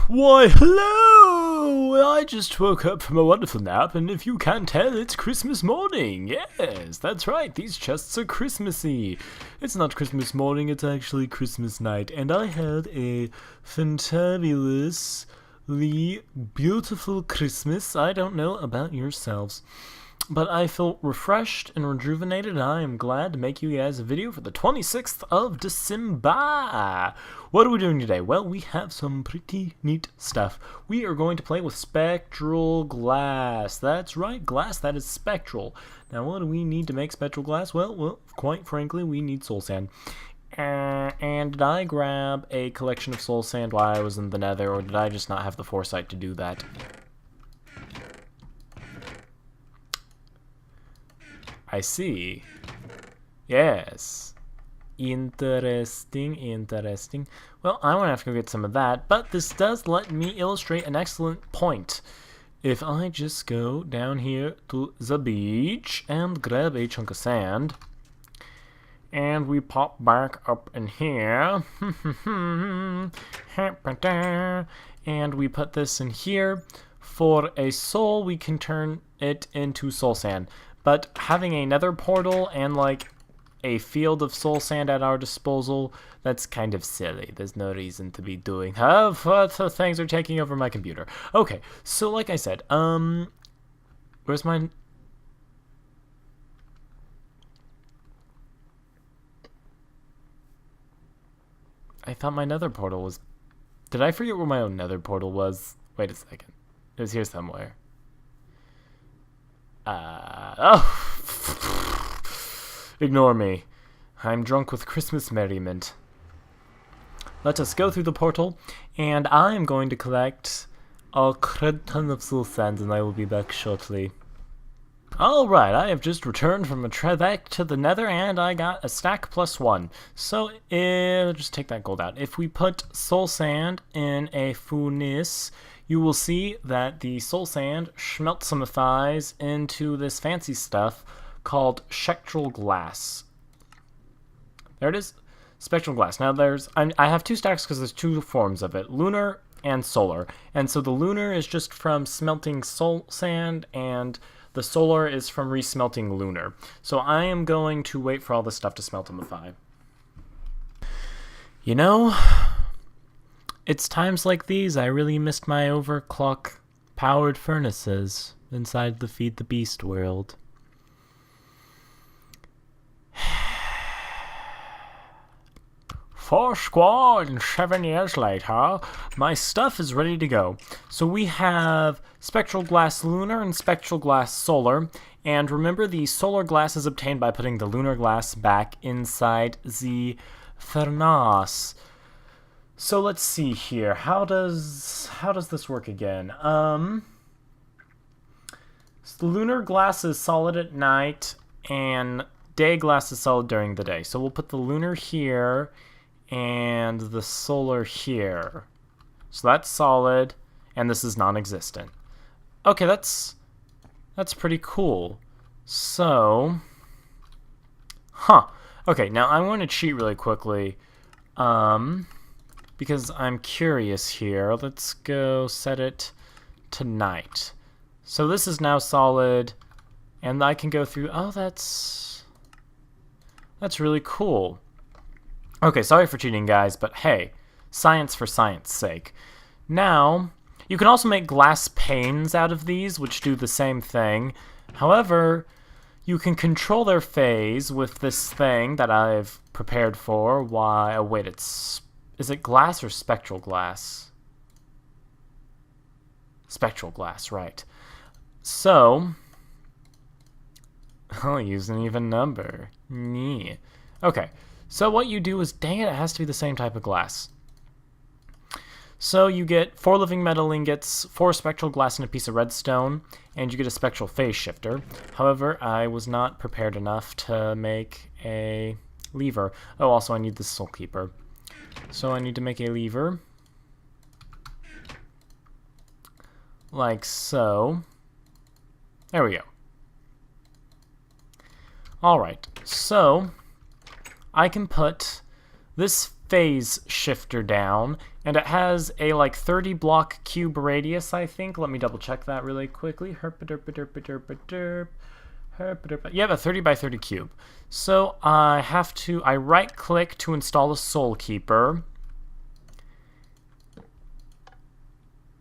Why, hello! I just woke up from a wonderful nap, and if you can't tell, it's Christmas morning. Yes, that's right, these chests are Christmassy. It's not Christmas morning, it's actually Christmas night, and I had a fantabulously beautiful Christmas. I don't know about yourselves, but I feel refreshed and rejuvenated, and I am glad to make you guys a video for the 26th of December. What are we doing today? Well, we have some pretty neat stuff. We are going to play with spectral glass. That's right, glass that is spectral. Now, what do we need to make spectral glass? Well, quite frankly, we need soul sand. And did I grab a collection of soul sand while I was in the nether, or did I just not have the foresight to do that? I see. Yes. Interesting. Well, I'm gonna have to go get some of that, but this does let me illustrate an excellent point. If I just go down here to the beach and grab a chunk of sand, and we pop back up in here, and we put this in here, for a soul, we can turn it into soul sand. But having a nether portal and like a field of soul sand at our disposal, that's kind of silly. There's no reason to be doing things are taking over my computer. Okay, so like I said, where's my... I thought my nether portal was... Did I forget where my own nether portal was? Wait a second. It was here somewhere. Ignore me. I'm drunk with Christmas merriment. Let us go through the portal, and I am going to collect a crud ton of soul sand, and I will be back shortly. Alright, I have just returned from a trek to the nether, and I got a stack plus one. So, just take that gold out. If we put soul sand in a furnace, you will see that the soul sand schmeltsumifies into this fancy stuff called spectral glass. There it is, spectral glass. Now I have two stacks because there's two forms of it, lunar and solar. And so the lunar is just from smelting soul sand, and the solar is from resmelting lunar. So I am going to wait for all this stuff to smeltumify. You know, it's times like these I really missed my overclock-powered furnaces inside the Feed the Beast world. 7 years later, my stuff is ready to go. So we have spectral glass lunar and spectral glass solar. And remember, the solar glass is obtained by putting the lunar glass back inside the furnace. So let's see here. How does this work again? So the lunar glass is solid at night, and day glass is solid during the day. So we'll put the lunar here and the solar here. So that's solid, and this is non-existent. Okay, that's pretty cool. So, okay, now I'm going to cheat really quickly. Because I'm curious here. Let's go set it to night. So this is now solid, and I can go through... Oh, that's really cool. Okay, sorry for cheating, guys, but hey, science for science sake. Now, you can also make glass panes out of these, which do the same thing. However, you can control their phase with this thing that I've prepared for. Why? Oh, wait, is it glass or spectral glass? Spectral glass, right. So, I'll use an even number. Yeah. Okay, so what you do is, dang it has to be the same type of glass. So you get 4 living metal ingots, 4 spectral glass, and a piece of redstone, and you get a spectral phase shifter. However, I was not prepared enough to make a lever. Oh, also I need the soul keeper. So I need to make a lever, like so. There we go. Alright, so I can put this phase shifter down, And it has a like 30 block cube radius, I think. Let me double check that really quickly. Yeah, a 30 by 30 cube. So I right click to install a Soul Keeper.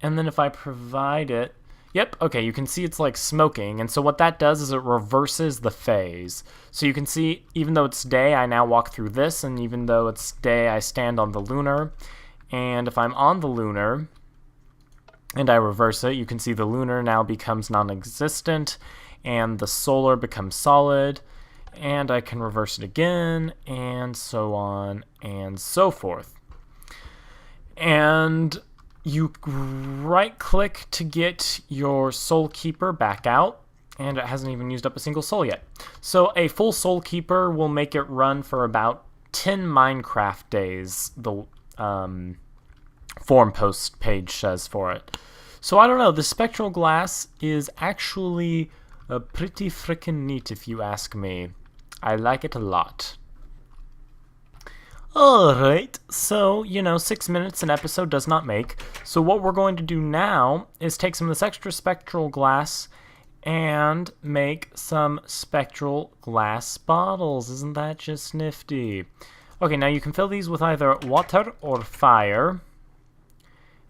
And then if I provide it, yep, okay, you can see it's like smoking. And so what that does is it reverses the phase. So you can see, even though it's day, I now walk through this, and even though it's day, I stand on the lunar. And if I'm on the lunar, and I reverse it, you can see the lunar now becomes non-existent, and the solar becomes solid, and I can reverse it again, and so on, and so forth. And you right-click to get your Soul Keeper back out, and it hasn't even used up a single soul yet. So a full Soul Keeper will make it run for about 10 Minecraft days, the forum post page says for it. So I don't know, the spectral glass is actually pretty freaking neat if you ask me. I like it a lot. Alright, so, 6 minutes an episode does not make. So what we're going to do now is take some of this extra spectral glass and make some spectral glass bottles. Isn't that just nifty? Okay, now you can fill these with either water or fire.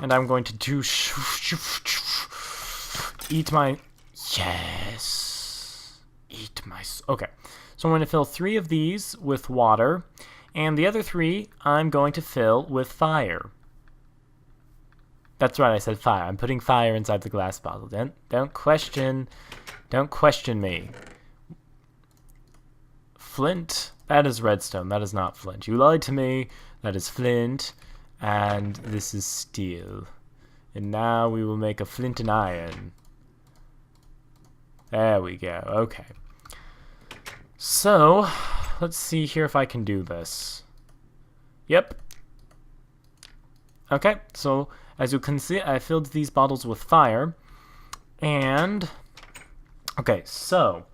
And I'm going to do eat my... Yes. Eat my... Okay. So I'm going to fill 3 of these with water. And the other 3 I'm going to fill with fire. That's right, I said fire. I'm putting fire inside the glass bottle. Don't question me. Flint. That is redstone. That is not flint. You lied to me. That is flint. And this is steel. And now we will make a flint and iron. There we go. Okay. So, let's see here if I can do this. Yep. Okay, so as you can see, I filled these bottles with fire. And, okay, so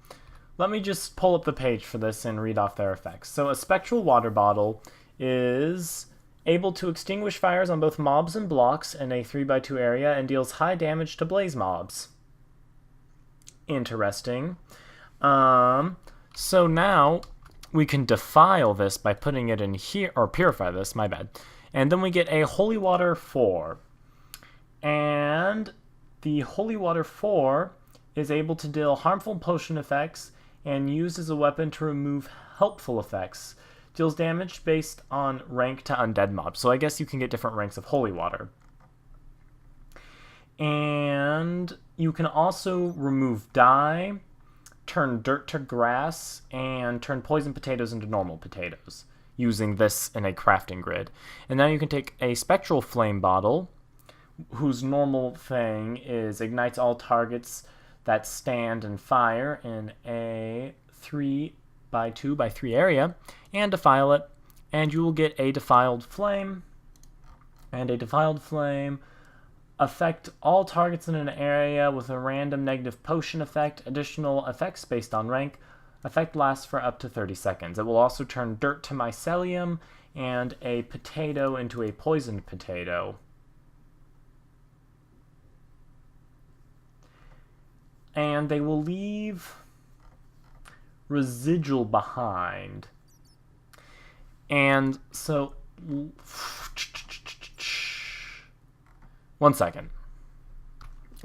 let me just pull up the page for this and read off their effects. So a spectral water bottle is able to extinguish fires on both mobs and blocks in a 3x2 area and deals high damage to blaze mobs. Interesting. So now we can defile this by putting it in here, or purify this, my bad. And then we get a Holy Water 4. And the Holy Water 4 is able to deal harmful potion effects and used as a weapon to remove helpful effects. Deals damage based on rank to undead mobs. So I guess you can get different ranks of Holy Water. And you can also remove dye, turn dirt to grass, and turn poison potatoes into normal potatoes using this in a crafting grid. And now you can take a spectral flame bottle, whose normal thing is ignites all targets that stand in fire in a 3x2x3 area, and defile it, and you will get a defiled flame, and a defiled flame affect all targets in an area with a random negative potion effect. Additional effects based on rank. Effect lasts for up to 30 seconds. It will also turn dirt to mycelium and a potato into a poisoned potato. And they will leave residual behind. And so... One second.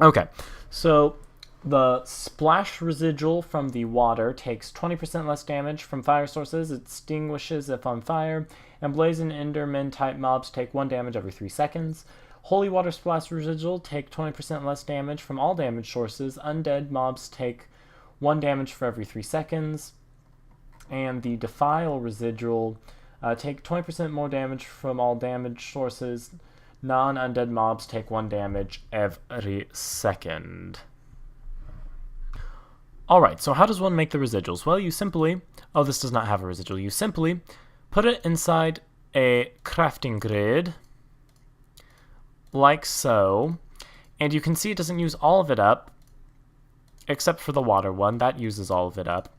Okay, so the splash residual from the water takes 20% less damage from fire sources, it extinguishes if on fire, and blaze and enderman type mobs take 1 damage every 3 seconds. Holy water splash residual take 20% less damage from all damage sources, undead mobs take 1 damage for every 3 seconds, and the defile residual take 20% more damage from all damage sources. Non-undead mobs take 1 damage every second. Alright, so how does one make the residuals? Well, you simply... Oh, this does not have a residual. You simply put it inside a crafting grid, like so, and you can see it doesn't use all of it up, except for the water one. That uses all of it up.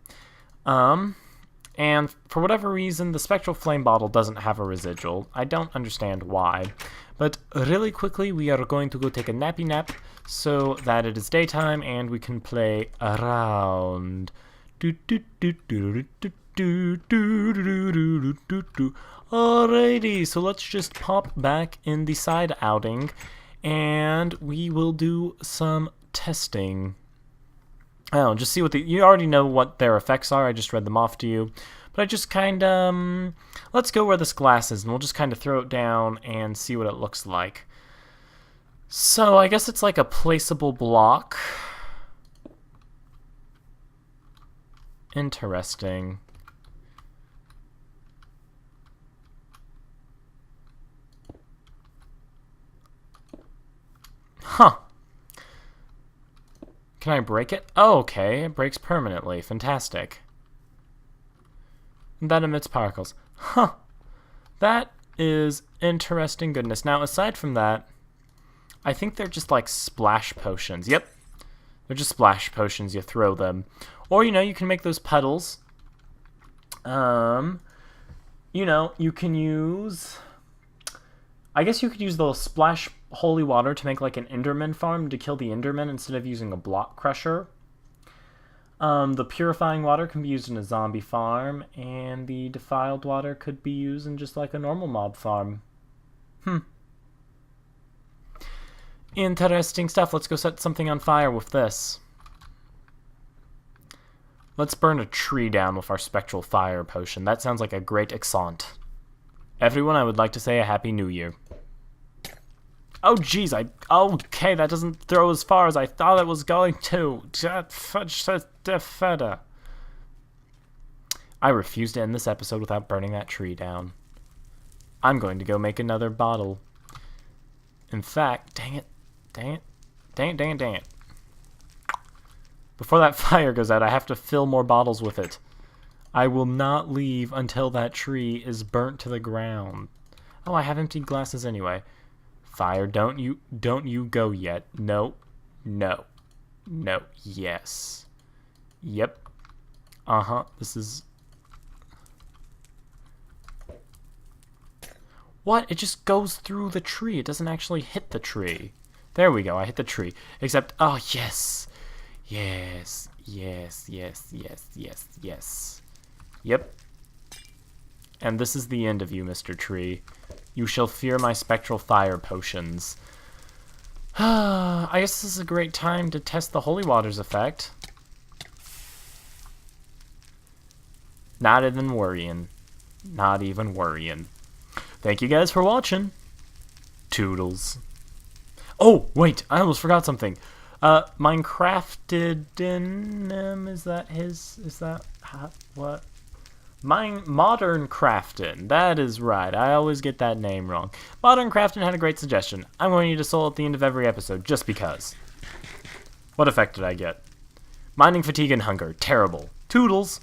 And for whatever reason, the Spectral Flame bottle doesn't have a residual. I don't understand why. But really quickly, we are going to go take a nappy nap so that it is daytime and we can play around. Alrighty, so let's just pop back in the side outing and we will do some testing. Oh, just see what you already know what their effects are. I just read them off to you. But I just kind of, let's go where this glass is and we'll just kind of throw it down and see what it looks like. So I guess it's like a placeable block. Interesting. Huh. Can I break it? Oh, okay. It breaks permanently. Fantastic. And that emits particles. Huh. That is interesting goodness. Now, aside from that, I think they're just like splash potions. Yep. They're just splash potions. You throw them. Or, you know, you can make those puddles. You know, you can use... I guess you could use the splash holy water to make like an Enderman farm to kill the Enderman instead of using a block crusher. The purifying water can be used in a zombie farm, and the defiled water could be used in just like a normal mob farm. Interesting stuff. Let's go set something on fire with this. Let's burn a tree down with our spectral fire potion. That sounds like a great accent. Everyone, I would like to say a Happy New Year. Oh, jeez, okay, that doesn't throw as far as I thought it was going to. I refuse to end this episode without burning that tree down. I'm going to go make another bottle. In fact, dang it. Before that fire goes out, I have to fill more bottles with it. I will not leave until that tree is burnt to the ground. Oh, I have empty glasses anyway. Fire, don't you go yet. No. Yes. Yep. This is... What? It just goes through the tree. It doesn't actually hit the tree. There we go. I hit the tree. Except, oh, yes. Yes. Yep. And this is the end of you, Mr. Tree. You shall fear my spectral fire potions. I guess this is a great time to test the holy water's effect. Not even worrying. Thank you guys for watching. Toodles. Oh, wait, I almost forgot something. Minecrafted in, is that what? Modern Crafton. That is right. I always get that name wrong. Modern Crafton had a great suggestion. I'm going to need a soul at the end of every episode, just because. What effect did I get? Mining fatigue and hunger. Terrible. Toodles.